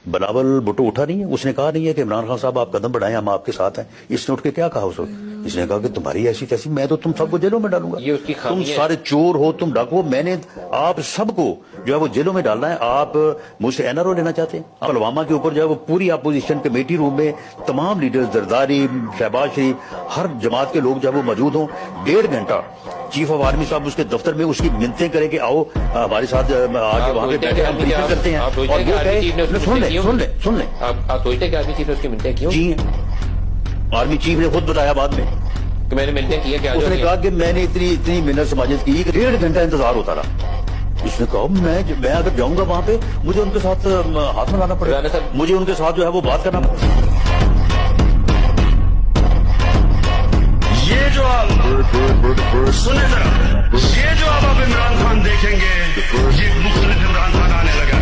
بلاول بھٹو اٹھا نہیں ہے, اس نے کہا نہیں ہے کہ عمران خان صاحب آپ قدم بڑھائیں, ہم آپ کے ساتھ ہیں. اس نے اٹھ کے کیا کہا اس وقت؟ اس نے کہا کہ تمہاری ایسی تیسی, میں تو تم سب کو جیلوں میں ڈالوں گا, یہ اس کی تم خامی ہے. سارے چور ہو, تم ڈاکو, میں نے آپ سب کو جو ہے وہ جیلوں میں ڈالنا ہے. آپ مجھ سے NRO لینا چاہتے ہیں؟ پلوامہ کے اوپر جو ہے وہ پوری اپوزیشن کمیٹی روم میں تمام لیڈرز, زرداری, شہباز شریف, ہر جماعت کے لوگ جو ہے وہ موجود ہوں. 1.5 گھنٹہ چیف آف آرمی صاحب اس کے دفتر میں اس کی منتیں کریں کہ آؤ ہمارے ساتھ آ کے وہاں پہ بیٹھے, ہم بریفنگ کرتے ہیں. اور وہ سن لیں آپ سوچتے کہ آرمی چیف نے اس کی منتیں کیوں جی ہیں. آرمی چیف نے خود بتایا بعد میں, کہ میں نے منتیں کی ہے کہ اس نے کہا کہ میں نے اتنی منت سماجت کی کہ 1.5 گھنٹہ انتظار ہوتا رہا. اس نے کہا میں اگر جاؤں گا وہاں پہ مجھے ان کے ساتھ ہاتھ ملانا پڑے گا, مجھے ان کے ساتھ جو ہے وہ بات کرنا پڑے گا. یہ جو آپ سنیں ذرا, یہ جو آپ عمران خان دیکھیں گے, یہ مختلف عمران خان آنے لگا.